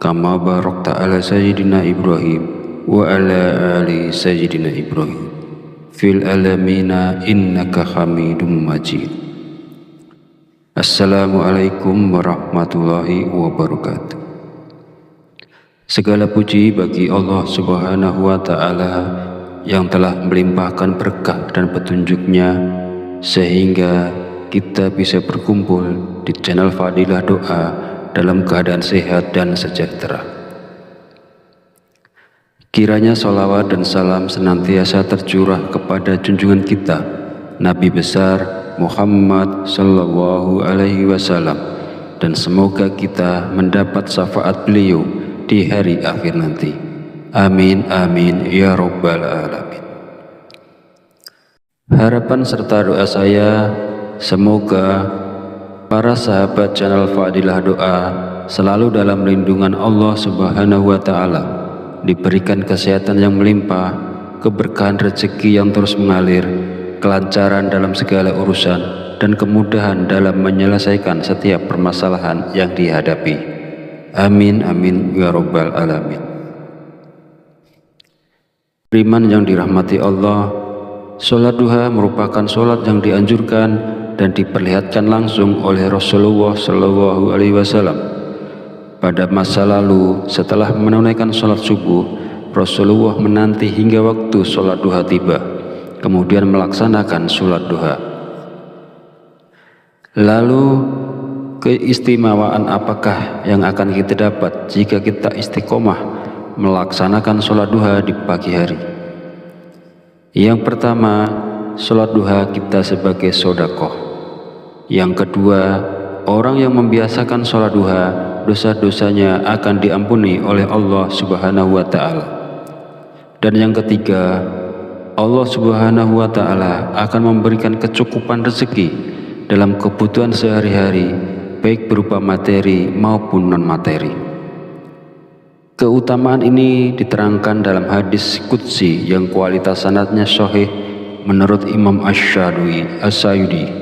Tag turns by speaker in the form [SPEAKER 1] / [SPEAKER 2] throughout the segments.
[SPEAKER 1] kama barakta ala sayyidina Ibrahim wa ala ali sayyidina Ibrahim fil alamina innaka hamidum majid. Assalamualaikum warahmatullahi wabarakatuh. Segala puji bagi Allah Subhanahu wa ta'ala yang telah melimpahkan berkah dan petunjuknya sehingga kita bisa berkumpul di channel Fadilah Doa dalam keadaan sehat dan sejahtera. Kiranya sholawat dan salam senantiasa tercurah kepada junjungan kita Nabi besar Muhammad Sallallahu Alaihi Wasallam, dan semoga kita mendapat syafaat beliau di hari akhir nanti. Amin amin ya rabbal alamin. Harapan serta doa saya, semoga para sahabat channel Fadilah Doa selalu dalam lindungan Allah Subhanahu wa ta'ala, diberikan kesehatan yang melimpah, keberkahan rezeki yang terus mengalir, kelancaran dalam segala urusan, dan kemudahan dalam menyelesaikan setiap permasalahan yang dihadapi. Amin amin ya rabbal alamin. Beriman yang dirahmati Allah, sholat duha merupakan sholat yang dianjurkan dan diperlihatkan langsung oleh Rasulullah Shallallahu Alaihi Wasallam. Pada masa lalu, setelah menunaikan sholat subuh, Rasulullah menanti hingga waktu sholat duha tiba, kemudian melaksanakan sholat duha. Lalu, keistimewaan apakah yang akan kita dapat jika kita istiqomah melaksanakan sholat duha di pagi hari? Yang pertama, sholat duha kita sebagai sodakoh. Yang kedua, orang yang membiasakan sholat duha, dosa-dosanya akan diampuni oleh Allah Subhanahu wa ta'ala. Dan yang ketiga, Allah Subhanahu wa ta'ala akan memberikan kecukupan rezeki dalam kebutuhan sehari-hari, baik berupa materi maupun non-materi. Keutamaan ini diterangkan dalam hadis qudsi yang kualitas sanadnya sahih menurut Imam Asy-Syayudi.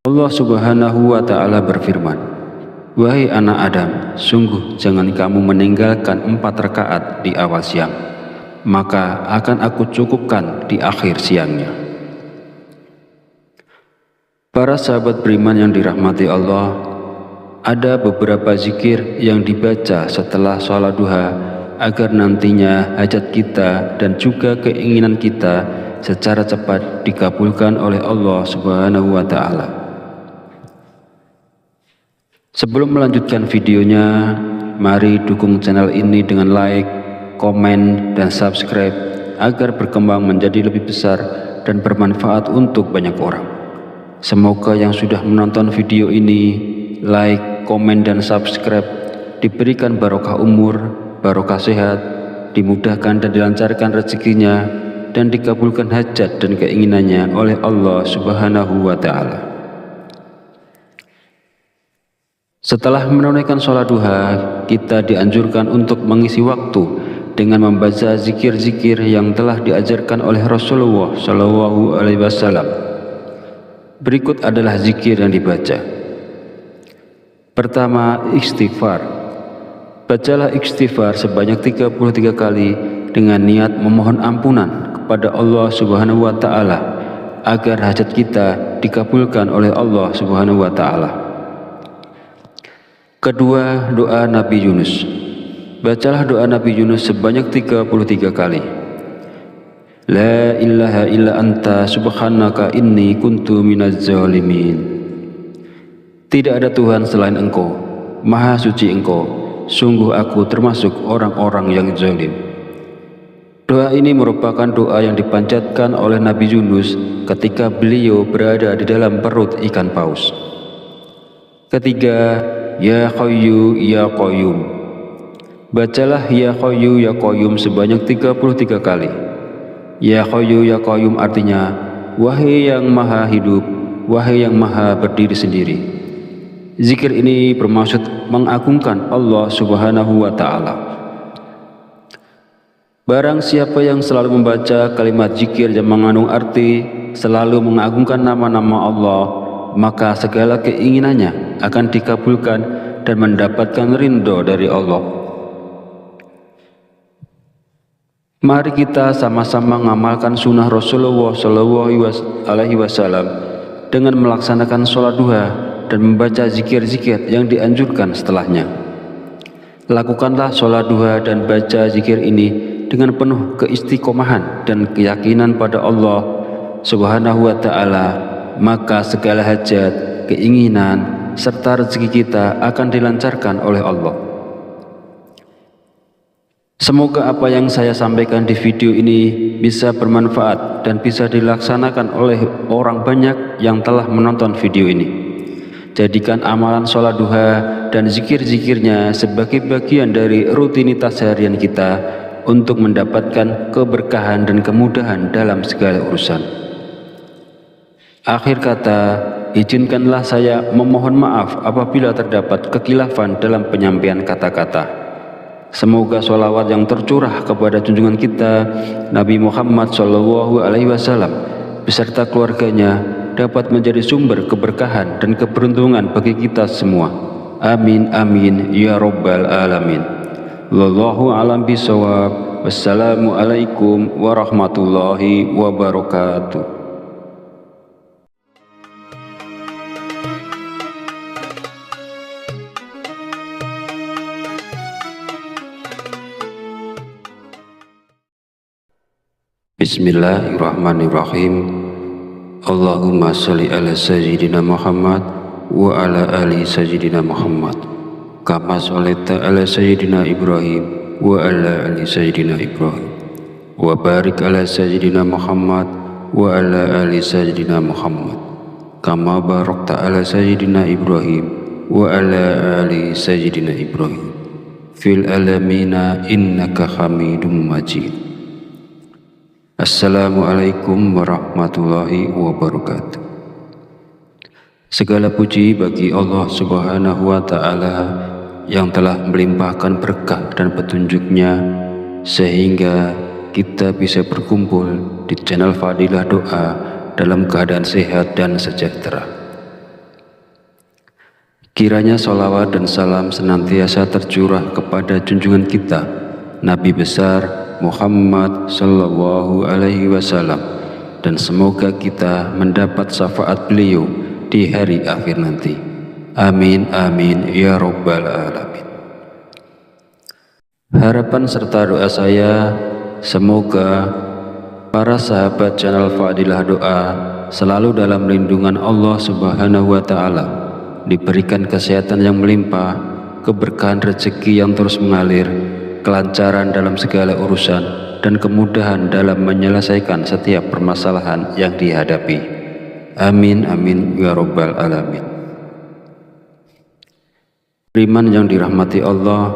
[SPEAKER 1] Allah Subhanahu wa ta'ala berfirman, "Wahai anak Adam, sungguh jangan kamu meninggalkan 4 rakaat di awal siang, maka akan aku cukupkan di akhir siangnya." Para sahabat beriman yang dirahmati Allah, ada beberapa zikir yang dibaca setelah sholat duha agar nantinya hajat kita dan juga keinginan kita secara cepat dikabulkan oleh Allah Subhanahu wa ta'ala. Sebelum melanjutkan videonya, mari dukung channel ini dengan like, komen, dan subscribe agar berkembang menjadi lebih besar dan bermanfaat untuk banyak orang. Semoga yang sudah menonton video ini, like, komen, dan subscribe diberikan barokah umur, barokah sehat, dimudahkan dan dilancarkan rezekinya, dan dikabulkan hajat dan keinginannya oleh Allah Subhanahu wa ta'ala. Setelah menunaikan sholat duha, kita dianjurkan untuk mengisi waktu dengan membaca zikir-zikir yang telah diajarkan oleh Rasulullah Shallallahu Alaihi Wasallam. Berikut adalah zikir yang dibaca. Pertama, istighfar. Bacalah istighfar sebanyak 33 kali dengan niat memohon ampunan kepada Allah Subhanahu wa ta'ala agar hajat kita dikabulkan oleh Allah Subhanahu wa ta'ala. Kedua, doa Nabi Yunus. Bacalah doa Nabi Yunus sebanyak 33 kali. La ilaha illa anta subhanaka inni kuntu minaz zalimin. Tidak ada Tuhan selain Engkau, Maha Suci Engkau, sungguh aku termasuk orang-orang yang zalim. Doa ini merupakan doa yang dipanjatkan oleh Nabi Yunus ketika beliau berada di dalam perut ikan paus. Ketiga, Ya Hayyu Ya Qayyum. Bacalah Ya Hayyu Ya Qayyum sebanyak 33 kali. Ya Hayyu Ya Qayyum artinya, wahai yang maha hidup, wahai yang maha berdiri sendiri. Zikir ini bermaksud mengagungkan Allah Subhanahu wa ta'ala. Barang siapa yang selalu membaca kalimat zikir yang mengandung arti selalu mengagungkan nama-nama Allah, maka segala keinginannya akan dikabulkan dan mendapatkan ridho dari Allah. Mari kita sama-sama mengamalkan sunnah Rasulullah SAW dengan melaksanakan sholat duha dan membaca zikir-zikir yang dianjurkan setelahnya. Lakukanlah sholat duha dan baca zikir ini dengan penuh keistiqomahan dan keyakinan pada Allah Subhanahu wa Ta'ala, maka segala hajat, keinginan, serta rezeki kita akan dilancarkan oleh Allah. Semoga apa yang saya sampaikan di video ini bisa bermanfaat dan bisa dilaksanakan oleh orang banyak yang telah menonton video ini. Jadikan amalan sholat duha dan zikir-zikirnya sebagai bagian dari rutinitas harian kita untuk mendapatkan keberkahan dan kemudahan dalam segala urusan. Akhir kata, izinkanlah saya memohon maaf apabila terdapat kekhilafan dalam penyampaian kata-kata. Semoga sholawat yang tercurah kepada junjungan kita Nabi Muhammad SAW beserta keluarganya dapat menjadi sumber keberkahan dan keberuntungan bagi kita semua. Amin amin ya rabbal alamin. Wallahu a'lam bishawab. Wassalamualaikum warahmatullahi wabarakatuh. Bismillahirrahmanirrahim. Allahumma sholli ala sayyidina Muhammad wa ala ali sayyidina Muhammad kama sholaita ala sayyidina Ibrahim wa ala ali sayyidina Ibrahim wa barik ala sayyidina Muhammad wa ala ali sayyidina Muhammad kama barakta ala sayyidina Ibrahim wa ala ali sayyidina Ibrahim fil alamina innaka Hamidum Majid. Assalamualaikum warahmatullahi wabarakatuh. Segala puji bagi Allah Subhanahu wa Ta'ala yang telah melimpahkan berkah dan petunjuknya sehingga kita bisa berkumpul di channel Fadilah Doa dalam keadaan sehat dan sejahtera. Kiranya sholawat dan salam senantiasa tercurah kepada junjungan kita Nabi besar Muhammad Sallallahu Alaihi Wasallam, dan semoga kita mendapat syafaat beliau di hari akhir nanti. Amin amin ya rabbal alamin. Harapan serta doa saya, semoga para sahabat channel Fadilah Doa selalu dalam lindungan Allah Subhanahu wa Ta'ala, diberikan kesehatan yang melimpah, keberkahan rezeki yang terus mengalir, kelancaran dalam segala urusan, dan kemudahan dalam menyelesaikan setiap permasalahan yang dihadapi. Amin amin ya rabbal alamin. Beriman yang dirahmati Allah,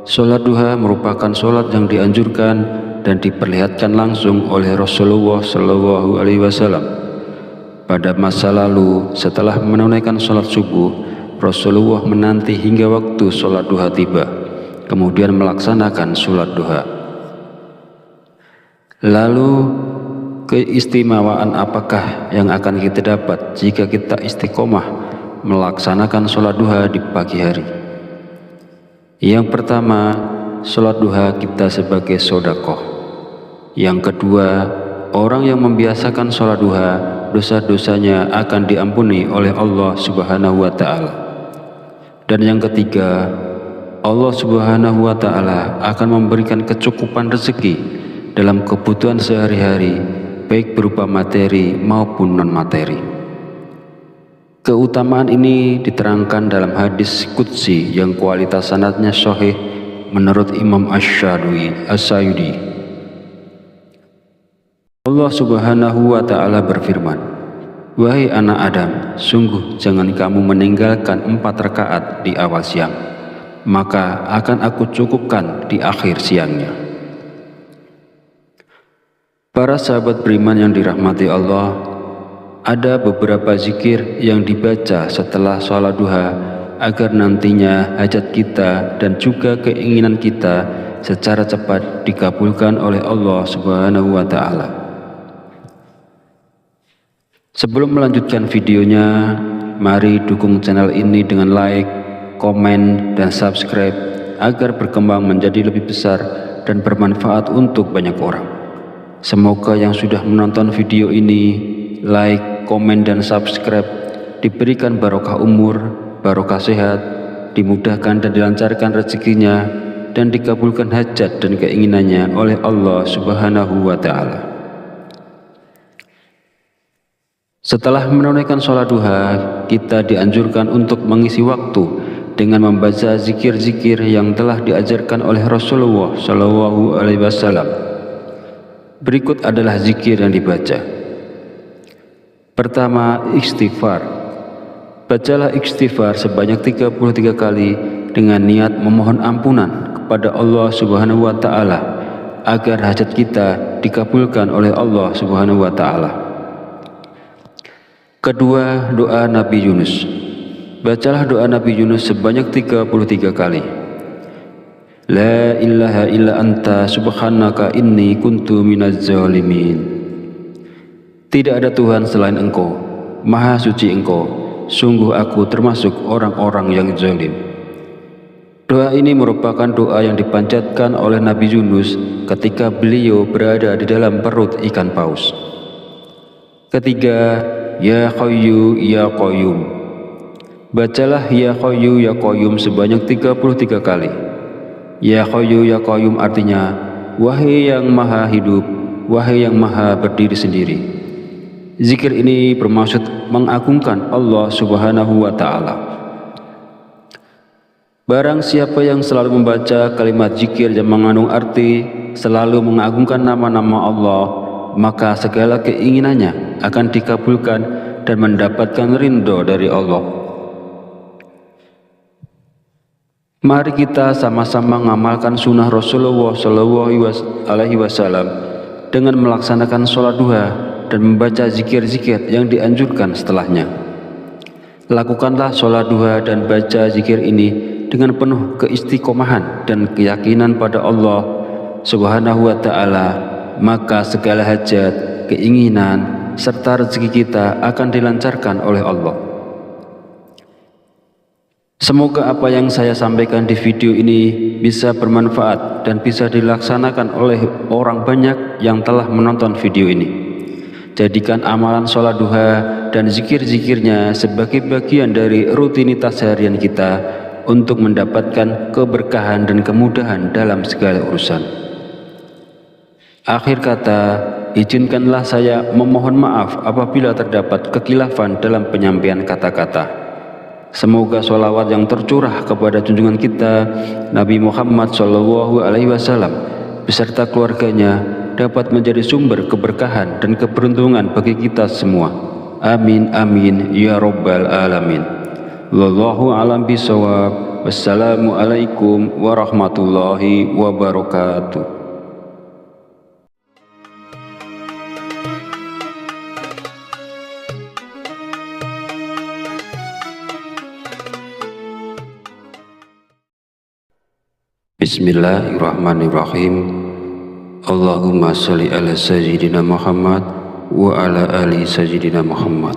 [SPEAKER 1] sholat duha merupakan sholat yang dianjurkan dan diperlihatkan langsung oleh Rasulullah Shallallahu Alaihi Wasallam. Pada masa lalu, setelah menunaikan sholat subuh, Rasulullah menanti hingga waktu sholat duha tiba, kemudian melaksanakan sholat duha. Lalu keistimewaan apakah yang akan kita dapat jika kita istiqomah melaksanakan sholat duha di pagi hari? Yang pertama, sholat duha kita sebagai sodakoh. Yang kedua, orang yang membiasakan sholat duha, dosa-dosanya akan diampuni oleh Allah Subhanahu wa Ta'ala. Dan yang ketiga, Allah Subhanahu wa Ta'ala akan memberikan kecukupan rezeki dalam kebutuhan sehari-hari, baik berupa materi maupun non-materi. Keutamaan ini diterangkan dalam hadis qudsi yang kualitas sanadnya sahih menurut Imam Asy-Syadili. Allah Subhanahu wa Ta'ala berfirman, "Wahai anak Adam, sungguh jangan kamu meninggalkan 4 rakaat di awal siang, maka akan aku cukupkan di akhir siangnya." Para sahabat beriman yang dirahmati Allah, ada beberapa zikir yang dibaca setelah sholat duha agar nantinya hajat kita dan juga keinginan kita secara cepat dikabulkan oleh Allah Subhanahu wa Ta'ala. Sebelum melanjutkan videonya, mari dukung channel ini dengan like, komen, dan subscribe agar berkembang menjadi lebih besar dan bermanfaat untuk banyak orang. Semoga yang sudah menonton video ini, like, komen, dan subscribe diberikan barokah umur, barokah sehat, dimudahkan dan dilancarkan rezekinya, dan dikabulkan hajat dan keinginannya oleh Allah Subhanahu wa Ta'ala. Setelah menunaikan sholat duha, kita dianjurkan untuk mengisi waktu dengan membaca zikir-zikir yang telah diajarkan oleh Rasulullah Shallallahu Alaihi Wasallam. Berikut adalah zikir yang dibaca. Pertama, istighfar. Bacalah istighfar sebanyak 33 kali dengan niat memohon ampunan kepada Allah Subhanahu wa Ta'ala agar hajat kita dikabulkan oleh Allah Subhanahu wa Ta'ala. Kedua, doa Nabi Yunus. Bacalah doa Nabi Yunus sebanyak 33 kali. La ilaha illa anta subhanaka inni kuntu minaz zalimin. Tidak ada Tuhan selain Engkau, Maha Suci Engkau, sungguh aku termasuk orang-orang yang zalim. Doa ini merupakan doa yang dipanjatkan oleh Nabi Yunus ketika beliau berada di dalam perut ikan paus. Ketiga, Ya Hayyu Ya Qayyum. Bacalah Ya Hayyu Ya Qayyum sebanyak 33 kali. Ya Hayyu Ya Qayyum artinya, wahai yang maha hidup, wahai yang maha berdiri sendiri. Zikir ini bermaksud mengagungkan Allah Subhanahu wa Ta'ala. Barang siapa yang selalu membaca kalimat zikir yang mengandung arti selalu mengagungkan nama-nama Allah, maka segala keinginannya akan dikabulkan dan mendapatkan ridho dari Allah. Mari kita sama-sama mengamalkan sunnah Rasulullah Shallallahu Alaihi Wasallam dengan melaksanakan sholat duha dan membaca zikir-zikir yang dianjurkan setelahnya. Lakukanlah sholat duha dan baca zikir ini dengan penuh keistiqomahan dan keyakinan pada Allah Subhanahu wa Ta'ala, maka segala hajat, keinginan, serta rezeki kita akan dilancarkan oleh Allah. Semoga apa yang saya sampaikan di video ini bisa bermanfaat dan bisa dilaksanakan oleh orang banyak yang telah menonton video ini. Jadikan amalan sholat duha dan zikir-zikirnya sebagai bagian dari rutinitas harian kita untuk mendapatkan keberkahan dan kemudahan dalam segala urusan. Akhir kata, izinkanlah saya memohon maaf apabila terdapat kekhilafan dalam penyampaian kata-kata. Semoga sholawat yang tercurah kepada junjungan kita Nabi Muhammad Shallallahu Alaihi Wasallam beserta keluarganya dapat menjadi sumber keberkahan dan keberuntungan bagi kita semua. Amin amin ya robbal alamin. Wallahu a'lam bishawab. Wassalamualaikum warahmatullahi wabarakatuh. Bismillahirrahmanirrahim. Allahumma sholli ala sayyidina Muhammad wa ala ali sayyidina Muhammad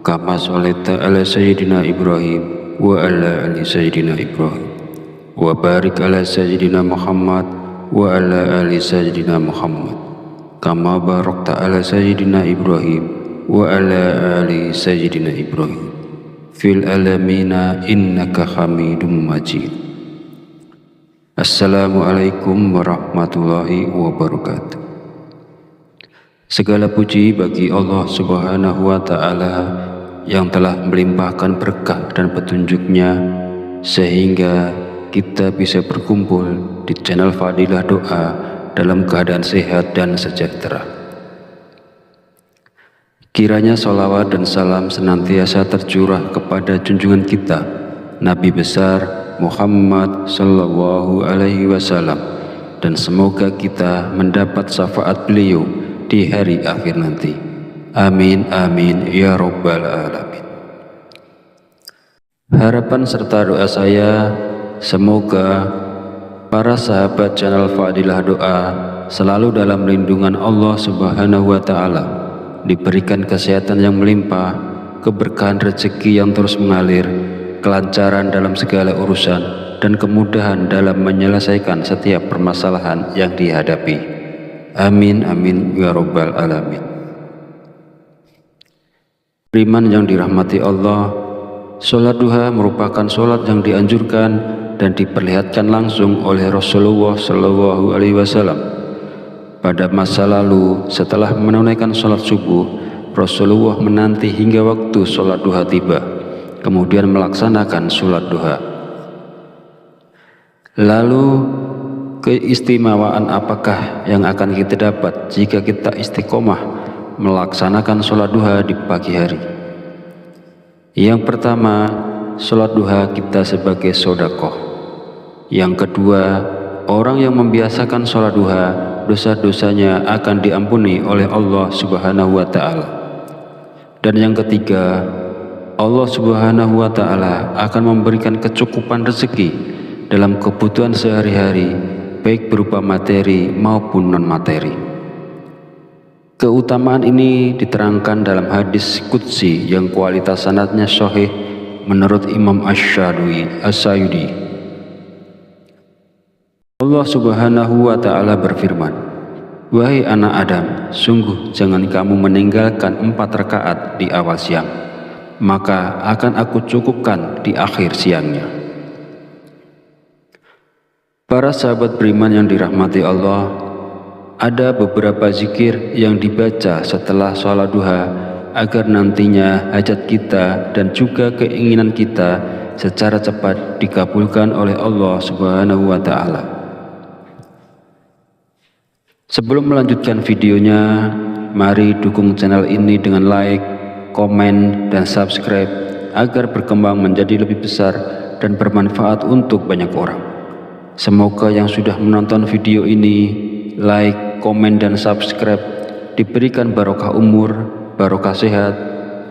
[SPEAKER 1] kama sholaita ala sayyidina Ibrahim wa ala ali sayyidina Ibrahim wa barik ala sayyidina Muhammad wa ala ali sayyidina Muhammad kama barakta ala sayyidina Ibrahim wa ala ali sayyidina Ibrahim fil alamina innaka hamidum majid. Assalamualaikum warahmatullahi wabarakatuh. Segala puji bagi Allah Subhanahu wa Ta'ala yang telah melimpahkan berkah dan petunjuknya sehingga kita bisa berkumpul di channel Fadilah Doa dalam keadaan sehat dan sejahtera. Kiranya sholawat dan salam senantiasa tercurah kepada junjungan kita Nabi besar Muhammad Sallallahu Alaihi Wasallam, dan semoga kita mendapat syafaat beliau di hari akhir nanti. Amin amin ya robbal alamin. Harapan serta doa saya, semoga para sahabat channel Fadilah Doa selalu dalam lindungan Allah Subhanahu wa Ta'ala, diberikan kesehatan yang melimpah, keberkahan rezeki yang terus mengalir, kelancaran dalam segala urusan, dan kemudahan dalam menyelesaikan setiap permasalahan yang dihadapi. Amin amin ya rabbal alamin. Beriman yang dirahmati Allah, sholat duha merupakan sholat yang dianjurkan dan diperlihatkan langsung oleh Rasulullah Shallallahu Alaihi Wasallam. Pada masa lalu, setelah menunaikan sholat subuh, Rasulullah menanti hingga waktu sholat duha tiba, kemudian melaksanakan sholat duha. Lalu, keistimewaan apakah yang akan kita dapat jika kita istiqomah melaksanakan sholat duha di pagi hari? Yang pertama, sholat duha kita sebagai sedekah. Yang kedua, orang yang membiasakan sholat duha, dosa-dosanya akan diampuni oleh Allah Subhanahu wa Ta'ala. Dan yang ketiga, Allah Subhanahu wa Ta'ala akan memberikan kecukupan rezeki dalam kebutuhan sehari-hari, baik berupa materi maupun non-materi. Keutamaan ini diterangkan dalam hadis qudsi yang kualitas sanadnya sahih menurut Imam Asy-Syayudi. Allah Subhanahu wa Ta'ala berfirman, "Wahai anak Adam, sungguh jangan kamu meninggalkan 4 rakaat di awal siang, maka akan aku cukupkan di akhir siangnya." Para sahabat beriman yang dirahmati Allah, ada beberapa zikir yang dibaca setelah sholat duha agar nantinya hajat kita dan juga keinginan kita secara cepat dikabulkan oleh Allah Subhanahu wa Ta'ala. Sebelum melanjutkan videonya, mari dukung channel ini dengan like, komen, dan subscribe agar berkembang menjadi lebih besar dan bermanfaat untuk banyak orang. Semoga yang sudah menonton video ini, like, komen, dan subscribe diberikan barokah umur, barokah sehat,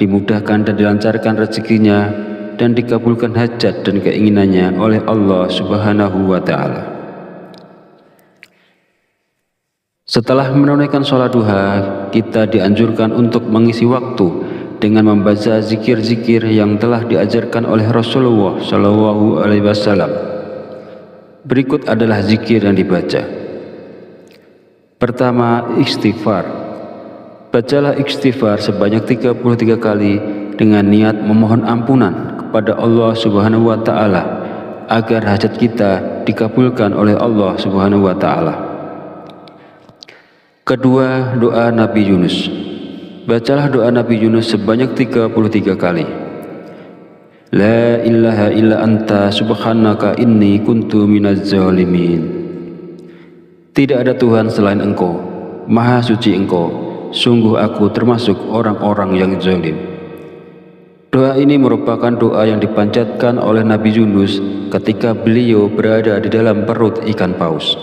[SPEAKER 1] dimudahkan dan dilancarkan rezekinya, dan dikabulkan hajat dan keinginannya oleh Allah Subhanahu wa Ta'ala. Setelah menunaikan sholat duha, kita dianjurkan untuk mengisi waktu dengan membaca zikir-zikir yang telah diajarkan oleh Rasulullah Shallallahu Alaihi Wasallam. Berikut adalah zikir yang dibaca. Pertama, istighfar. Bacalah istighfar sebanyak 33 kali dengan niat memohon ampunan kepada Allah Subhanahu wa Ta'ala agar hajat kita dikabulkan oleh Allah Subhanahu wa Ta'ala. Kedua, doa Nabi Yunus. Bacalah doa Nabi Yunus sebanyak 33 kali. La ilaha illa anta subhanaka inni kuntu minaz zalimin. Tidak ada Tuhan selain Engkau, Maha Suci Engkau, sungguh aku termasuk orang-orang yang zalim. Doa ini merupakan doa yang dipanjatkan oleh Nabi Yunus ketika beliau berada di dalam perut ikan paus.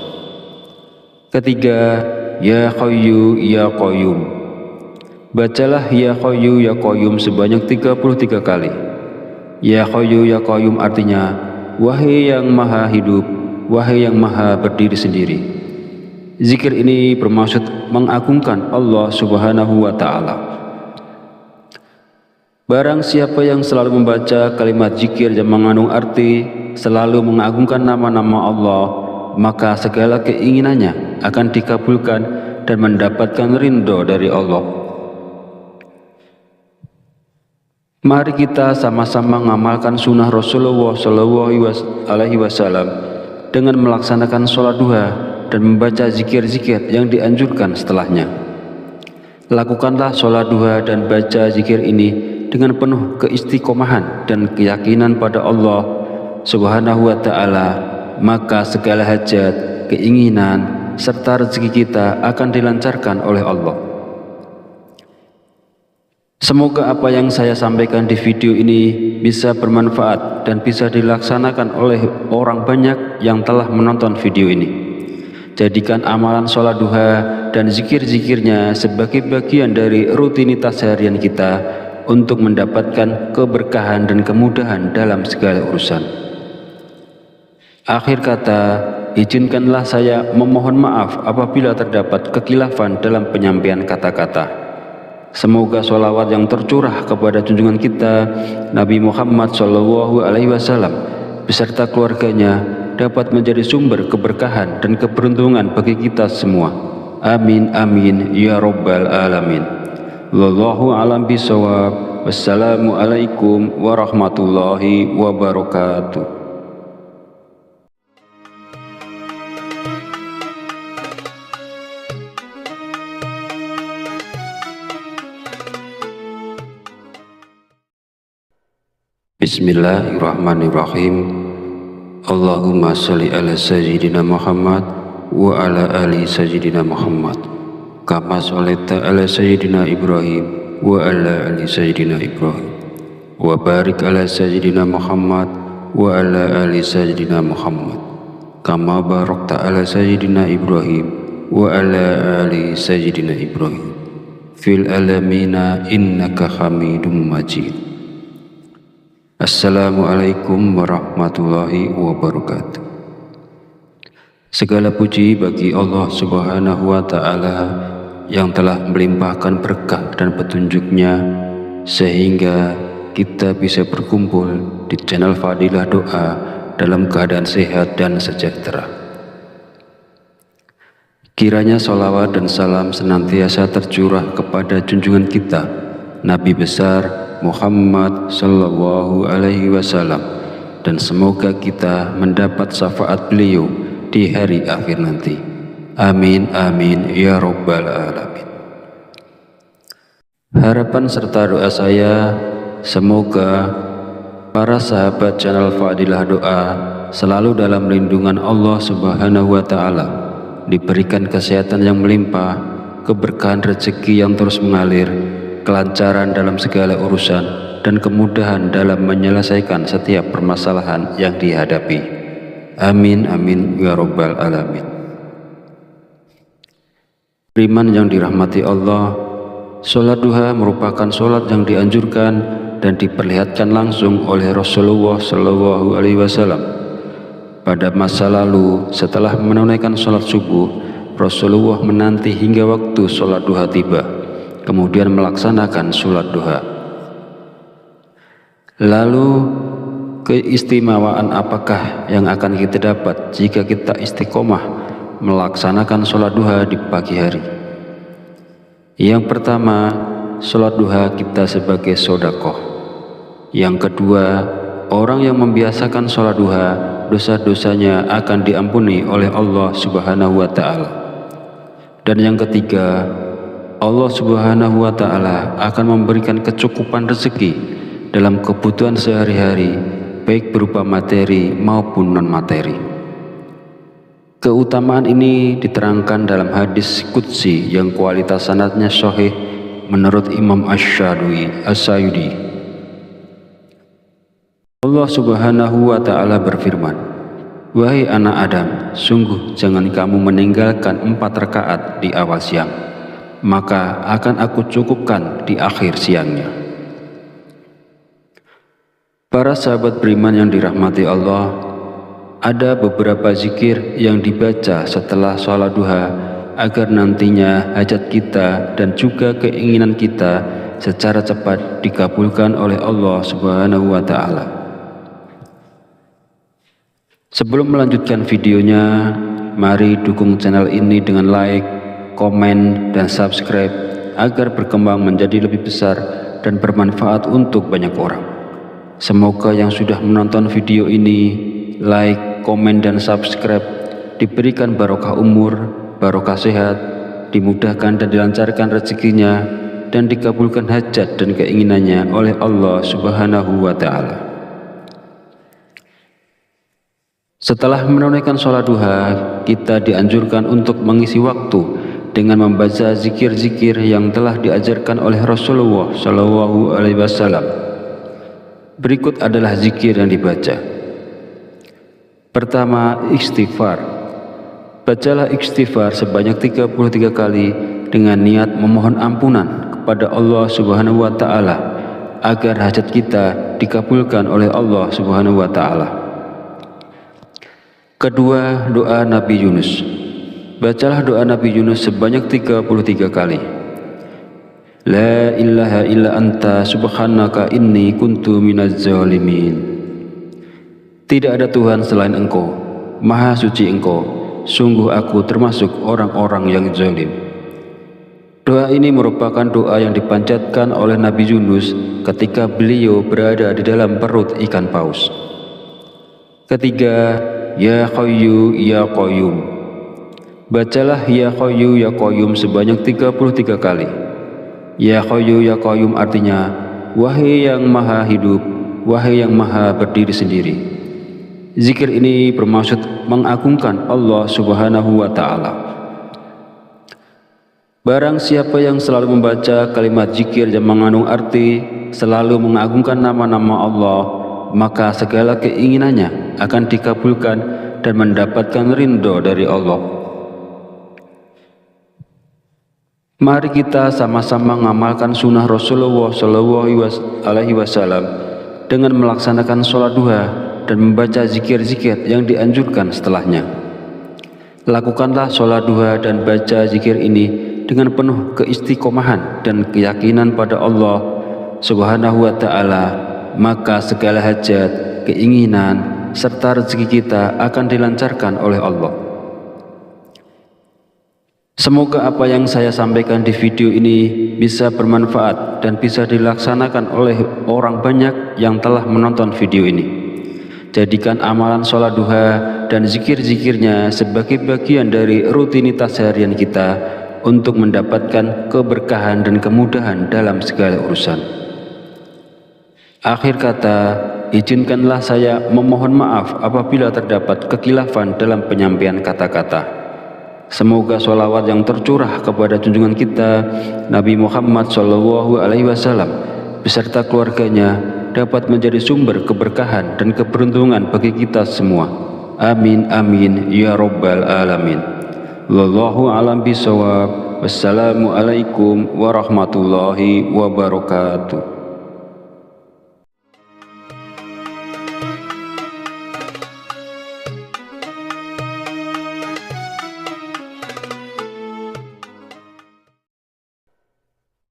[SPEAKER 1] Ketiga, Ya Hayyu Ya Qayyum. Bacalah Ya Hayyu Ya Qayyum sebanyak 33 kali. Ya Hayyu Ya Qayyum artinya, wahai yang maha hidup, wahai yang maha berdiri sendiri. Zikir ini bermaksud mengagungkan Allah Subhanahu wa Ta'ala. Barang siapa yang selalu membaca kalimat zikir yang mengandung arti selalu mengagungkan nama-nama Allah, maka segala keinginannya akan dikabulkan dan mendapatkan ridho dari Allah. Mari kita sama-sama mengamalkan sunnah Rasulullah Shallallahu Alaihi Wasallam dengan melaksanakan sholat duha dan membaca zikir-zikir yang dianjurkan setelahnya. Lakukanlah sholat duha dan baca zikir ini dengan penuh keistiqomahan dan keyakinan pada Allah Subhanahu wa Ta'ala, maka segala hajat, keinginan, serta rezeki kita akan dilancarkan oleh Allah. Semoga apa yang saya sampaikan di video ini bisa bermanfaat dan bisa dilaksanakan oleh orang banyak yang telah menonton video ini. Jadikan amalan sholat duha dan zikir-zikirnya sebagai bagian dari rutinitas harian kita untuk mendapatkan keberkahan dan kemudahan dalam segala urusan. Akhir kata, izinkanlah saya memohon maaf apabila terdapat kekhilafan dalam penyampaian kata-kata. Semoga sholawat yang tercurah kepada junjungan kita Nabi Muhammad SAW beserta keluarganya dapat menjadi sumber keberkahan dan keberuntungan bagi kita semua. Amin amin ya rabbal alamin. Wallahu a'lam bishawab. Wassalamualaikum warahmatullahi wabarakatuh. Bismillahirrahmanirrahim. Allahumma sholli ala sayyidina Muhammad wa ala ali sayyidina Muhammad kama sholaita ala sayyidina Ibrahim wa ala ali sayyidina Ibrahim wa barik ala sayyidina Muhammad wa ala ali sayyidina Muhammad kama barakta ala sayyidina Ibrahim wa ala ali sayyidina Ibrahim fil alamina innaka Hamidum Majid. Assalamualaikum warahmatullahi wabarakatuh. Segala puji bagi Allah Subhanahu wa Ta'ala yang telah melimpahkan berkah dan petunjuknya sehingga kita bisa berkumpul di channel Fadilah Doa dalam keadaan sehat dan sejahtera. Kiranya sholawat dan salam senantiasa tercurah kepada junjungan kita Nabi besar Muhammad sallallahu alaihi wasallam, dan semoga kita mendapat syafaat beliau di hari akhir nanti. Amin amin ya rabbal alamin. Harapan serta doa saya semoga para sahabat channel Fadilah Doa selalu dalam lindungan Allah Subhanahu wa Ta'ala, diberikan kesehatan yang melimpah, keberkahan rezeki yang terus mengalir, kelancaran dalam segala urusan, dan kemudahan dalam menyelesaikan setiap permasalahan yang dihadapi. Amin amin ya rabbal alamin. Beriman yang dirahmati Allah, sholat duha merupakan sholat yang dianjurkan dan diperlihatkan langsung oleh Rasulullah Shallallahu Alaihi Wasallam. Pada masa lalu, setelah menunaikan sholat subuh, Rasulullah menanti hingga waktu sholat duha tiba, kemudian melaksanakan sholat duha. Lalu keistimewaan apakah yang akan kita dapat jika kita istiqomah melaksanakan sholat duha di pagi hari? Yang pertama, sholat duha kita sebagai sedekah. Yang kedua, orang yang membiasakan sholat duha, dosa-dosanya akan diampuni oleh Allah Subhanahu wa Ta'ala. Dan yang ketiga, Allah Subhanahu wa Ta'ala akan memberikan kecukupan rezeki dalam kebutuhan sehari-hari, baik berupa materi maupun non-materi. Keutamaan ini diterangkan dalam hadis qudsi yang kualitas sanadnya sahih menurut Imam Asy-Syadili. Allah Subhanahu wa Ta'ala berfirman, "Wahai anak Adam, sungguh jangan kamu meninggalkan 4 rakaat di awal siang, maka akan aku cukupkan di akhir siangnya." Para sahabat beriman yang dirahmati Allah, ada beberapa zikir yang dibaca setelah sholat duha agar nantinya hajat kita dan juga keinginan kita secara cepat dikabulkan oleh Allah Subhanahu wa Ta'ala. Sebelum melanjutkan videonya, mari dukung channel ini dengan like, komen, dan subscribe agar berkembang menjadi lebih besar dan bermanfaat untuk banyak orang. Semoga yang sudah menonton video ini, like, komen, dan subscribe diberikan barokah umur, barokah sehat, dimudahkan dan dilancarkan rezekinya, dan dikabulkan hajat dan keinginannya oleh Allah Subhanahu wa Ta'ala. Setelah menunaikan sholat duha, kita dianjurkan untuk mengisi waktu dengan membaca zikir-zikir yang telah diajarkan oleh Rasulullah Shallallahu Alaihi Wasallam. Berikut adalah zikir yang dibaca. Pertama, istighfar. Bacalah istighfar sebanyak 33 kali dengan niat memohon ampunan kepada Allah Subhanahu wa Ta'ala agar hajat kita dikabulkan oleh Allah Subhanahu wa Ta'ala. Kedua, doa Nabi Yunus. Bacalah doa Nabi Yunus sebanyak 33 kali. La ilaha illa anta subhanaka inni kuntu minaz zalimin. Tidak ada Tuhan selain Engkau, Maha suci Engkau, sungguh aku termasuk orang-orang yang zalim. Doa ini merupakan doa yang dipanjatkan oleh Nabi Yunus ketika beliau berada di dalam perut ikan paus. Ketiga, Ya Hayyu Ya Qayyum. Bacalah Ya Hayyu Ya Qayyum sebanyak 33 kali. Ya Hayyu Ya Qayyum artinya, wahai yang maha hidup, wahai yang maha berdiri sendiri. Zikir ini bermaksud mengagungkan Allah Subhanahu wa Ta'ala. Barang siapa yang selalu membaca kalimat zikir yang mengandung arti selalu mengagungkan nama-nama Allah, maka segala keinginannya akan dikabulkan dan mendapatkan ridho dari Allah. Mari kita sama-sama mengamalkan sunnah Rasulullah SAW dengan melaksanakan sholat duha dan membaca zikir-zikir yang dianjurkan setelahnya. Lakukanlah sholat duha dan baca zikir ini dengan penuh keistiqomahan dan keyakinan pada Allah Subhanahu wa Ta'ala, maka segala hajat, keinginan, serta rezeki kita akan dilancarkan oleh Allah. Semoga apa yang saya sampaikan di video ini bisa bermanfaat dan bisa dilaksanakan oleh orang banyak yang telah menonton video ini. Jadikan amalan sholat duha dan zikir-zikirnya sebagai bagian dari rutinitas harian kita untuk mendapatkan keberkahan dan kemudahan dalam segala urusan. Akhir kata, izinkanlah saya memohon maaf apabila terdapat kekhilafan dalam penyampaian kata-kata. Semoga sholawat yang tercurah kepada junjungan kita Nabi Muhammad SAW beserta keluarganya dapat menjadi sumber keberkahan dan keberuntungan bagi kita semua. Amin amin ya rabbal alamin. Wallahu a'lam bishawab. Wassalamualaikum warahmatullahi wabarakatuh.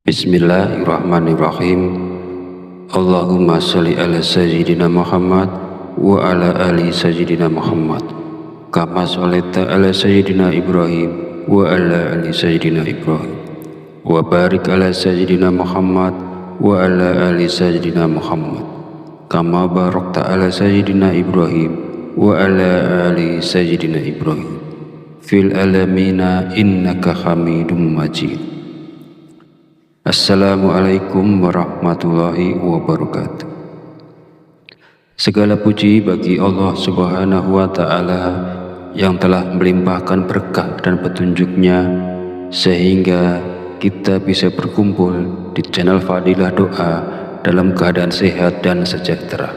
[SPEAKER 1] Bismillahirrahmanirrahim. Allahumma sholli ala sayyidina Muhammad wa ala ali sayyidina Muhammad kama sholaita ala sayyidina Ibrahim wa ala ali sayyidina Ibrahim wa barik ala sayyidina Muhammad wa ala ali sayyidina Muhammad kama barakta ala sayyidina Ibrahim wa ala ali sayyidina Ibrahim fil alamina innaka hamidum majid. Assalamualaikum warahmatullahi wabarakatuh. Segala puji bagi Allah Subhanahu wa Ta'ala yang telah melimpahkan berkah dan petunjuknya sehingga kita bisa berkumpul di channel Fadilah Doa dalam keadaan sehat dan sejahtera.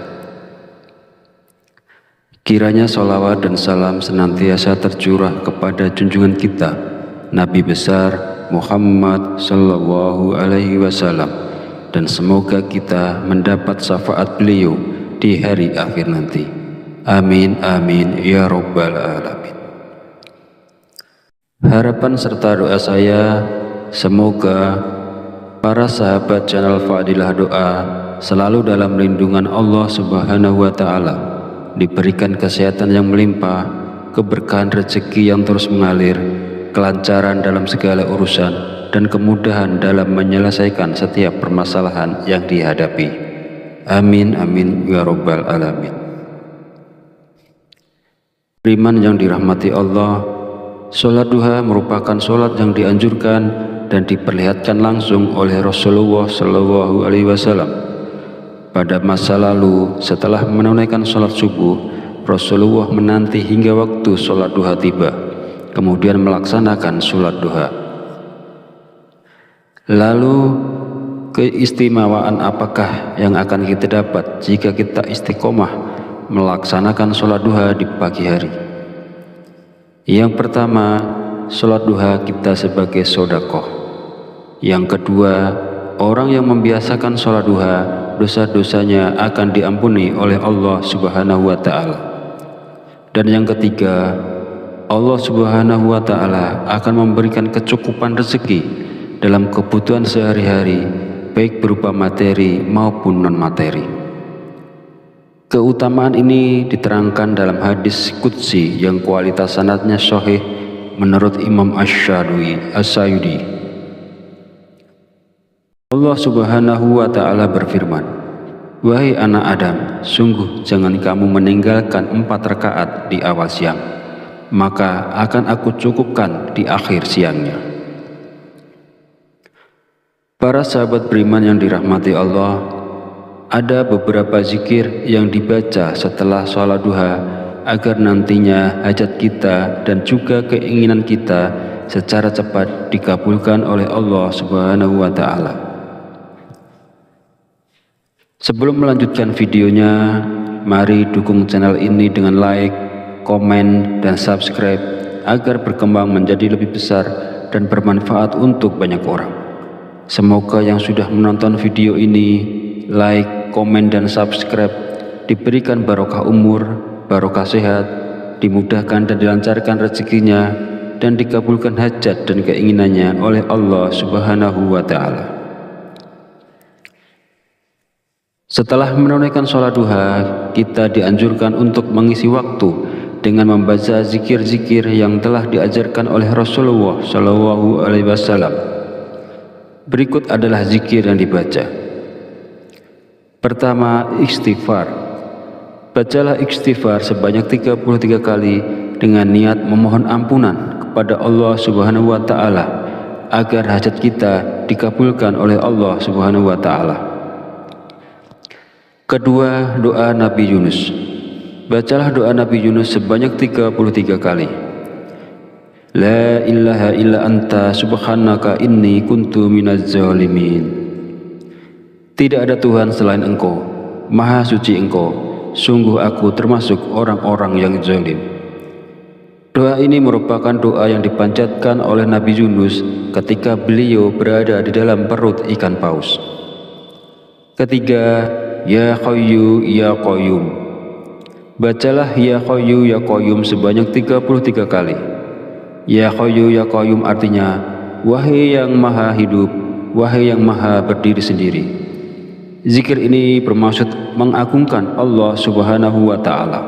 [SPEAKER 1] Kiranya sholawat dan salam senantiasa tercurah kepada junjungan kita Nabi besar Muhammad sallallahu alaihi wasallam, dan semoga kita mendapat syafaat beliau di hari akhir nanti. Amin amin ya rabbal alamin. Harapan serta doa saya, semoga para sahabat channel Fadilah Doa selalu dalam lindungan Allah Subhanahu wa Ta'ala, diberikan kesehatan yang melimpah, keberkahan rezeki yang terus mengalir, kelancaran dalam segala urusan, dan kemudahan dalam menyelesaikan setiap permasalahan yang dihadapi. Amin amin ya rabbal alamin. Beriman yang dirahmati Allah, sholat duha merupakan sholat yang dianjurkan dan diperlihatkan langsung oleh Rasulullah Shallallahu Alaihi Wasallam. Pada masa lalu, setelah menunaikan sholat subuh, Rasulullah menanti hingga waktu sholat duha tiba, kemudian melaksanakan sholat duha. Lalu keistimewaan apakah yang akan kita dapat jika kita istiqomah melaksanakan sholat duha di pagi hari? Yang pertama, sholat duha kita sebagai sedekah. Yang kedua, orang yang membiasakan sholat duha, dosa-dosanya akan diampuni oleh Allah Subhanahu wa Ta'ala. Dan yang ketiga, Allah Subhanahu wa Ta'ala akan memberikan kecukupan rezeki dalam kebutuhan sehari-hari, baik berupa materi maupun non-materi. Keutamaan ini diterangkan dalam hadis qudsi yang kualitas sanadnya sahih menurut Imam Asy-Syayudi. Allah Subhanahu wa Ta'ala berfirman, "Wahai anak Adam, sungguh jangan kamu meninggalkan 4 rakaat di awal siang, maka akan aku cukupkan di akhir siangnya." Para sahabat beriman yang dirahmati Allah, ada beberapa zikir yang dibaca setelah sholat duha agar nantinya hajat kita dan juga keinginan kita secara cepat dikabulkan oleh Allah Subhanahu wa Ta'ala. Sebelum melanjutkan videonya, mari dukung channel ini dengan like, komen, dan subscribe agar berkembang menjadi lebih besar dan bermanfaat untuk banyak orang. Semoga yang sudah menonton video ini, like, komen, dan subscribe diberikan barokah umur, barokah sehat, dimudahkan dan dilancarkan rezekinya, dan dikabulkan hajat dan keinginannya oleh Allah Subhanahu wa Ta'ala. Setelah menunaikan sholat duha, kita dianjurkan untuk mengisi waktu dengan membaca zikir-zikir yang telah diajarkan oleh Rasulullah SAW. Berikut adalah zikir yang dibaca. Pertama, istighfar. Bacalah istighfar sebanyak 33 kali dengan niat memohon ampunan kepada Allah Subhanahu wa Ta'ala agar hajat kita dikabulkan oleh Allah Subhanahu wa Ta'ala. Kedua, doa Nabi Yunus. Bacalah doa Nabi Yunus sebanyak 33 kali. La ilaha illa anta subhanaka inni kuntu minaz zalimin. Tidak ada Tuhan selain Engkau, Maha Suci Engkau, sungguh aku termasuk orang-orang yang zalim. Doa ini merupakan doa yang dipanjatkan oleh Nabi Yunus ketika beliau berada di dalam perut ikan paus. Ketiga, Ya Hayyu Ya Qayyum. Bacalah Ya Hayyu Ya Qayyum sebanyak 33 kali. Ya Hayyu Ya Qayyum artinya, wahai yang maha hidup, wahai yang maha berdiri sendiri. Zikir ini bermaksud mengagungkan Allah Subhanahu wa Ta'ala.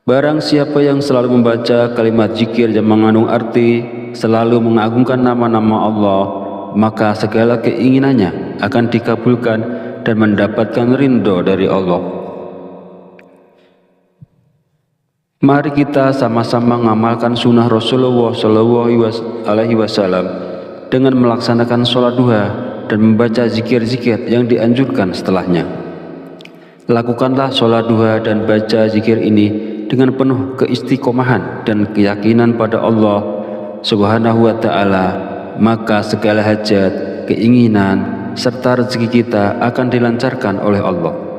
[SPEAKER 1] Barang siapa yang selalu membaca kalimat zikir yang mengandung arti selalu mengagungkan nama-nama Allah, maka segala keinginannya akan dikabulkan dan mendapatkan ridho dari Allah. Mari kita sama-sama mengamalkan sunnah Rasulullah SAW dengan melaksanakan sholat duha dan membaca zikir-zikir yang dianjurkan setelahnya. Lakukanlah sholat duha dan baca zikir ini dengan penuh keistiqomahan dan keyakinan pada Allah Subhanahu wa Ta'ala, maka segala hajat, keinginan, serta rezeki kita akan dilancarkan oleh Allah.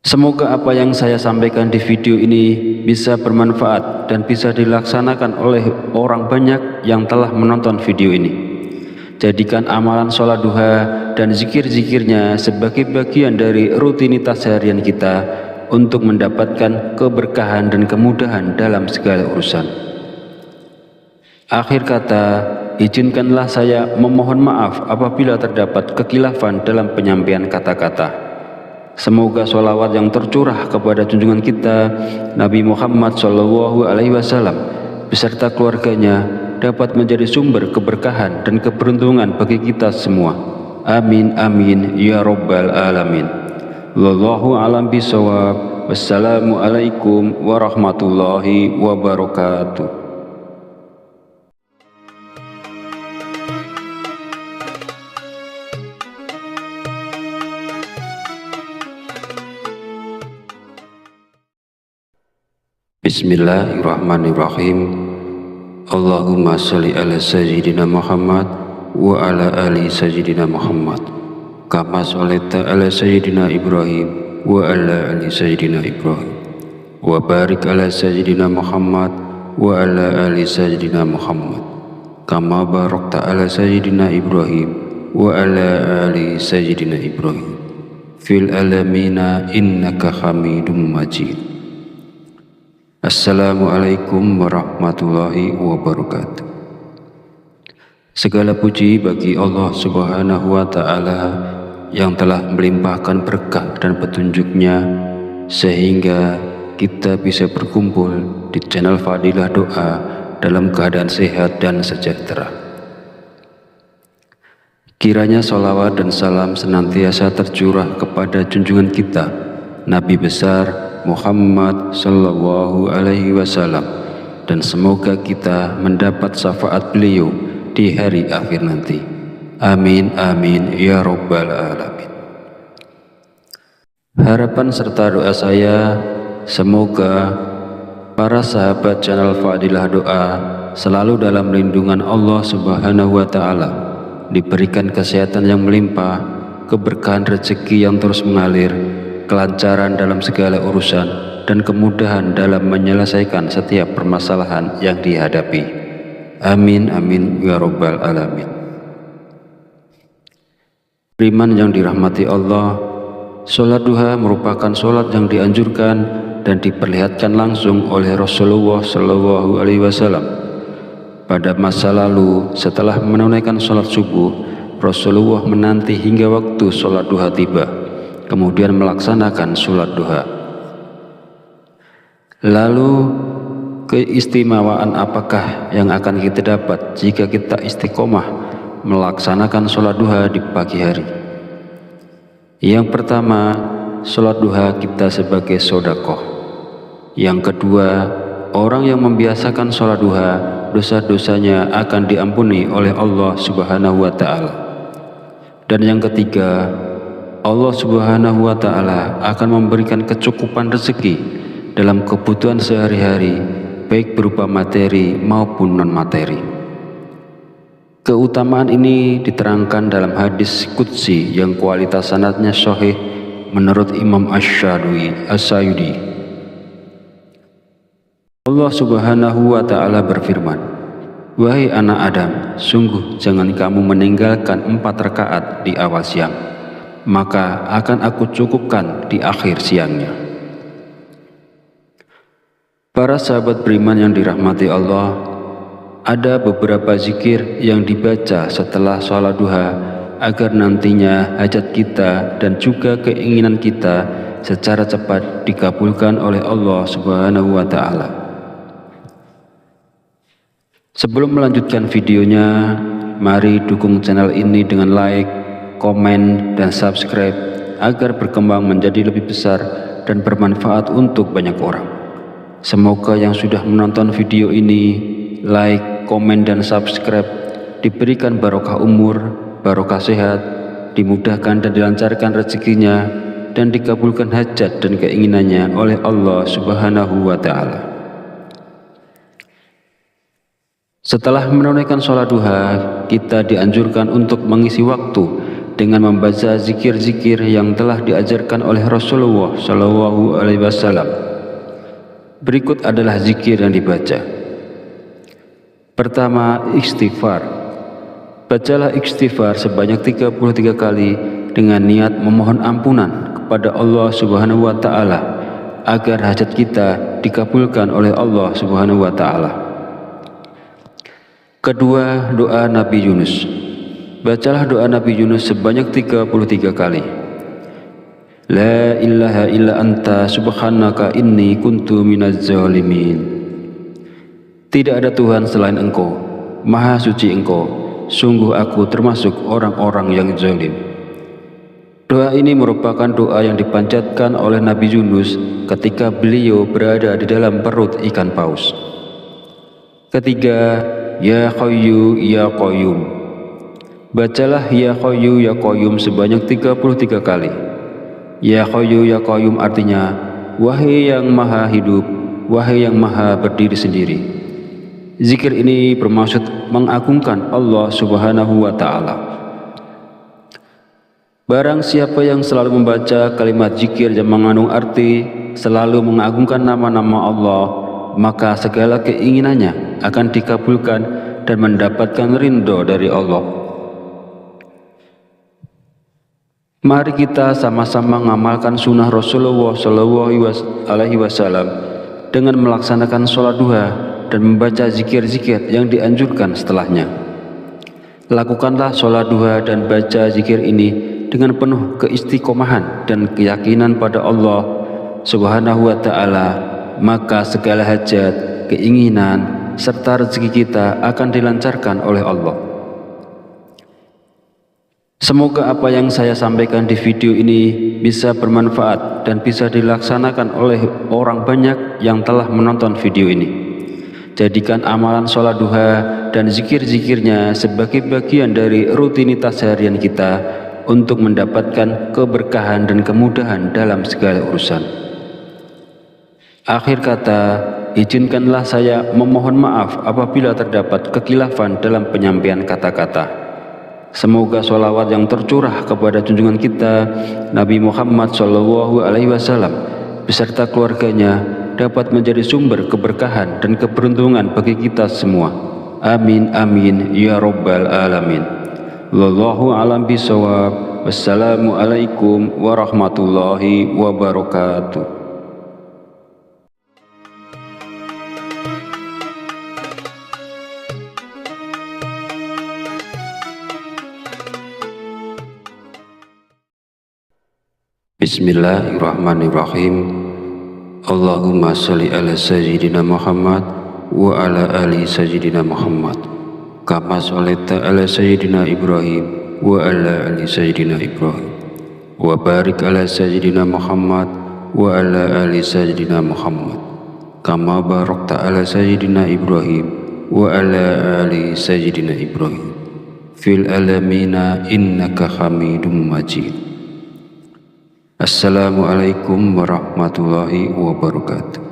[SPEAKER 1] Semoga apa yang saya sampaikan di video ini bisa bermanfaat dan bisa dilaksanakan oleh orang banyak yang telah menonton video ini. Jadikan amalan sholat duha dan zikir-zikirnya sebagai bagian dari rutinitas harian kita untuk mendapatkan keberkahan dan kemudahan dalam segala urusan. Akhir kata, izinkanlah saya memohon maaf apabila terdapat kekhilafan dalam penyampaian kata-kata. Semoga sholawat yang tercurah kepada junjungan kita Nabi Muhammad SAW beserta keluarganya dapat menjadi sumber keberkahan dan keberuntungan bagi kita semua. Amin amin ya rabbal alamin. Wallahu a'lam bishawab. Wassalamualaikum warahmatullahi wabarakatuh. Bismillahirrahmanirrahim. Allahumma sholli ala sayyidina Muhammad wa ala ali sayyidina Muhammad kama sholaita ala sayyidina Ibrahim wa ala ali sayyidina Ibrahim wa barik ala sayyidina Muhammad wa ala ali sayyidina Muhammad kama barakta ala sayyidina Ibrahim wa ala ali sayyidina Ibrahim fil alamina innaka Hamidum Majid. Assalamualaikum warahmatullahi wabarakatuh. Segala puji bagi Allah Subhanahu wa Ta'ala yang telah melimpahkan berkah dan petunjuknya sehingga kita bisa berkumpul di channel Fadilah Doa dalam keadaan sehat dan sejahtera. Kiranya sholawat dan salam senantiasa tercurah kepada junjungan kita Nabi besar Muhammad Sallallahu Alaihi Wasallam, dan semoga kita mendapat syafaat beliau di hari akhir nanti. Amin amin ya rabbal alamin. Harapan serta doa saya, semoga para sahabat channel Fadilah Doa selalu dalam lindungan Allah Subhanahu wa Ta'ala, diberikan kesehatan yang melimpah, keberkahan rezeki yang terus mengalir, kelancaran dalam segala urusan, dan kemudahan dalam menyelesaikan setiap permasalahan yang dihadapi. Amin amin ya rabbal alamin. Beriman yang dirahmati Allah, sholat duha merupakan sholat yang dianjurkan dan diperlihatkan langsung oleh Rasulullah Shallallahu Alaihi Wasallam. Pada masa lalu, setelah menunaikan sholat subuh, Rasulullah menanti hingga waktu sholat duha tiba, kemudian melaksanakan sholat duha. Lalu keistimewaan apakah yang akan kita dapat jika kita istiqomah melaksanakan sholat duha di pagi hari? Yang pertama, sholat duha kita sebagai sedekah. Yang kedua, orang yang membiasakan sholat duha, dosa-dosanya akan diampuni oleh Allah Subhanahu wa Ta'ala. Dan yang ketiga, Allah Subhanahu wa Ta'ala akan memberikan kecukupan rezeki dalam kebutuhan sehari-hari, baik berupa materi maupun non-materi. Keutamaan ini diterangkan dalam hadis qudsi yang kualitas sanadnya sahih menurut Imam Asy-Syayudi. Allah Subhanahu wa Ta'ala berfirman, "Wahai anak Adam, sungguh jangan kamu meninggalkan 4 rakaat di awal siang, maka akan aku cukupkan di akhir siangnya." Para sahabat beriman yang dirahmati Allah, ada beberapa zikir yang dibaca setelah sholat duha agar nantinya hajat kita dan juga keinginan kita secara cepat dikabulkan oleh Allah Subhanahu wa Ta'ala. Sebelum melanjutkan videonya, mari dukung channel ini dengan like, komen, dan subscribe agar berkembang menjadi lebih besar dan bermanfaat untuk banyak orang. Semoga yang sudah menonton video ini, like, komen, dan subscribe diberikan barokah umur, barokah sehat, dimudahkan dan dilancarkan rezekinya, dan dikabulkan hajat dan keinginannya oleh Allah Subhanahu wa Ta'ala. Setelah menunaikan sholat duha, kita dianjurkan untuk mengisi waktu dengan membaca zikir-zikir yang telah diajarkan oleh Rasulullah Shallallahu Alaihi Wasallam. Berikut adalah zikir yang dibaca. Pertama, istighfar. Bacalah istighfar sebanyak 33 kali dengan niat memohon ampunan kepada Allah Subhanahu wa Ta'ala agar hajat kita dikabulkan oleh Allah Subhanahu wa Ta'ala. Kedua, doa Nabi Yunus. Bacalah doa Nabi Yunus sebanyak 33 kali. La ilaha illa anta subhanaka inni kuntu minaz zalimin. Tidak ada Tuhan selain Engkau, Maha suci Engkau, sungguh aku termasuk orang-orang yang zalim. Doa ini merupakan doa yang dipanjatkan oleh Nabi Yunus ketika beliau berada di dalam perut ikan paus. Ketiga, Ya Hayyu Ya Qayyum. Bacalah Ya Hayyu Ya Qayyum sebanyak 33 kali. Ya Hayyu Ya Qayyum artinya, wahai yang maha hidup, wahai yang maha berdiri sendiri. Zikir ini bermaksud mengagungkan Allah Subhanahu wa Ta'ala. Barang siapa yang selalu membaca kalimat zikir yang mengandung arti selalu mengagungkan nama-nama Allah, maka segala keinginannya akan dikabulkan dan mendapatkan ridho dari Allah. Mari kita sama-sama mengamalkan sunnah Rasulullah Shallallahu Alaihi Wasallam dengan melaksanakan sholat duha dan membaca zikir-zikir yang dianjurkan setelahnya. Lakukanlah sholat duha dan baca zikir ini dengan penuh keistiqomahan dan keyakinan pada Allah Subhanahu wa Ta'ala, maka segala hajat, keinginan, serta rezeki kita akan dilancarkan oleh Allah. Semoga apa yang saya sampaikan di video ini bisa bermanfaat dan bisa dilaksanakan oleh orang banyak yang telah menonton video ini. Jadikan amalan sholat duha dan zikir-zikirnya sebagai bagian dari rutinitas harian kita untuk mendapatkan keberkahan dan kemudahan dalam segala urusan. Akhir kata, izinkanlah saya memohon maaf apabila terdapat kekhilafan dalam penyampaian kata-kata. Semoga sholawat yang tercurah kepada junjungan kita Nabi Muhammad SAW beserta keluarganya dapat menjadi sumber keberkahan dan keberuntungan bagi kita semua. Amin amin ya rabbal alamin. Wallahu a'lam bishawab. Wassalamualaikum warahmatullahi wabarakatuh. Bismillahirrahmanirrahim. Allahumma sholli ala sayyidina Muhammad wa ala ali sayyidina Muhammad kama sholaita ala sayyidina Ibrahim wa ala ali sayyidina Ibrahim wa barik ala sayyidina Muhammad wa ala ali sayyidina Muhammad kama barakta ala sayyidina Ibrahim wa ala ali sayyidina Ibrahim fil alamina innaka Hamidum Majid. Assalamualaikum warahmatullahi wabarakatuh.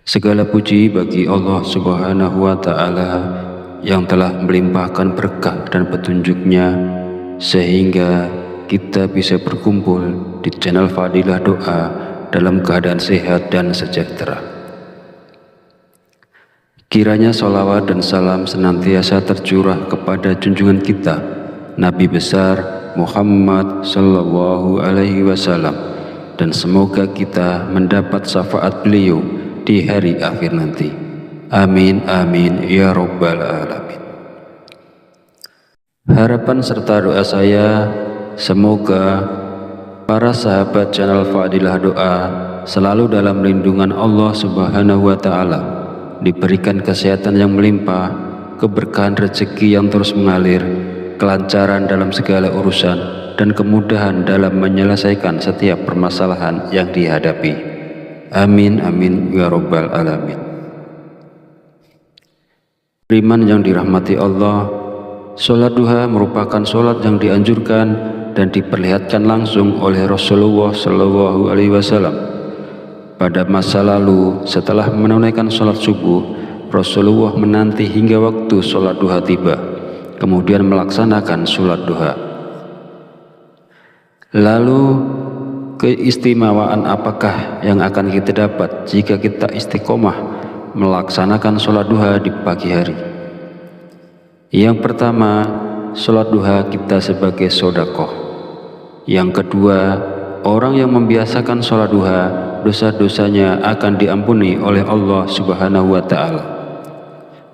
[SPEAKER 1] Segala puji bagi Allah Subhanahu wa Ta'ala yang telah melimpahkan berkah dan petunjuknya sehingga kita bisa berkumpul di channel Fadilah Doa dalam keadaan sehat dan sejahtera. Kiranya sholawat dan salam senantiasa tercurah kepada junjungan kita Nabi besar Muhammad sallallahu alaihi wasallam, dan semoga kita mendapat syafaat beliau di hari akhir nanti. Amin amin ya rabbal alamin. Harapan serta doa saya, semoga para sahabat channel Fadilah Doa selalu dalam lindungan Allah Subhanahu wa Ta'ala, diberikan kesehatan yang melimpah, keberkahan rezeki yang terus mengalir, kelancaran dalam segala urusan, dan kemudahan dalam menyelesaikan setiap permasalahan yang dihadapi. Amin amin ya rabbal alamin. Beriman yang dirahmati Allah, sholat duha merupakan sholat yang dianjurkan dan diperlihatkan langsung oleh Rasulullah Shallallahu Alaihi Wasallam. Pada masa lalu, setelah menunaikan sholat subuh, Rasulullah menanti hingga waktu sholat duha tiba, kemudian melaksanakan sholat duha. Lalu keistimewaan apakah yang akan kita dapat jika kita istiqomah melaksanakan sholat duha di pagi hari? Yang pertama, sholat duha kita sebagai sedekah. Yang kedua, orang yang membiasakan sholat duha, dosa-dosanya akan diampuni oleh Allah Subhanahu wa Ta'ala.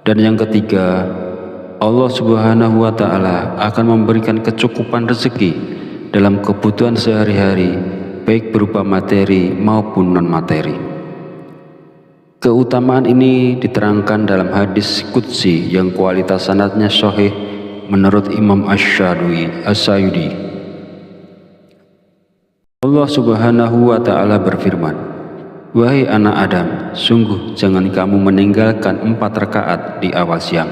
[SPEAKER 1] Dan yang ketiga, Allah Subhanahu wa Ta'ala akan memberikan kecukupan rezeki dalam kebutuhan sehari-hari, baik berupa materi maupun non-materi. Keutamaan ini diterangkan dalam hadis qudsi yang kualitas sanadnya sahih menurut Imam Asy-Syadili. Allah Subhanahu wa Ta'ala berfirman, "Wahai anak Adam, sungguh jangan kamu meninggalkan 4 rakaat di awal siang,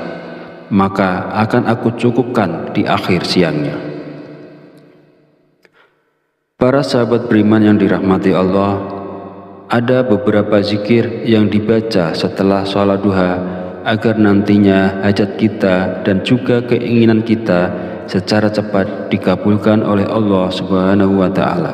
[SPEAKER 1] maka akan aku cukupkan di akhir siangnya." Para sahabat beriman yang dirahmati Allah, ada beberapa zikir yang dibaca setelah sholat duha agar nantinya hajat kita dan juga keinginan kita secara cepat dikabulkan oleh Allah Subhanahu wa Ta'ala.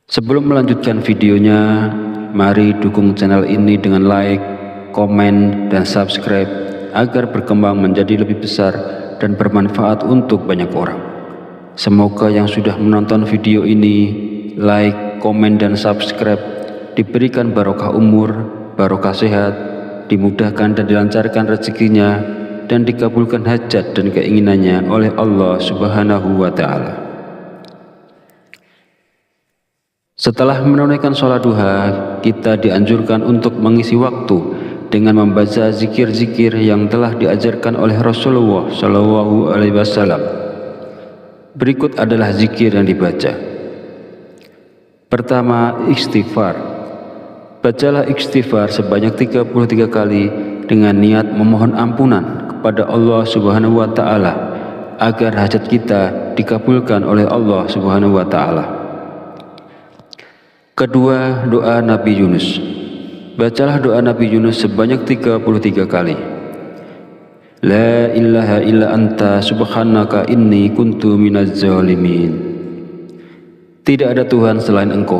[SPEAKER 1] Sebelum melanjutkan videonya, mari dukung channel ini dengan like, komen, dan subscribe agar berkembang menjadi lebih besar dan bermanfaat untuk banyak orang. Semoga yang sudah menonton video ini, like, komen, dan subscribe diberikan barokah umur, barokah sehat, dimudahkan dan dilancarkan rezekinya, dan dikabulkan hajat dan keinginannya oleh Allah Subhanahu wa Ta'ala. Setelah menunaikan sholat duha, kita dianjurkan untuk mengisi waktu dengan membaca zikir-zikir yang telah diajarkan oleh Rasulullah Shallallahu Alaihi Wasallam. Berikut adalah zikir yang dibaca. Pertama, istighfar. Bacalah istighfar sebanyak 33 kali dengan niat memohon ampunan kepada Allah Subhanahu wa Ta'ala agar hajat kita dikabulkan oleh Allah Subhanahu wa Ta'ala. Kedua, doa Nabi Yunus. Bacalah doa Nabi Yunus sebanyak 33 kali. La ilaha illa anta subhanaka inni kuntu minaz zalimin. Tidak ada Tuhan selain Engkau,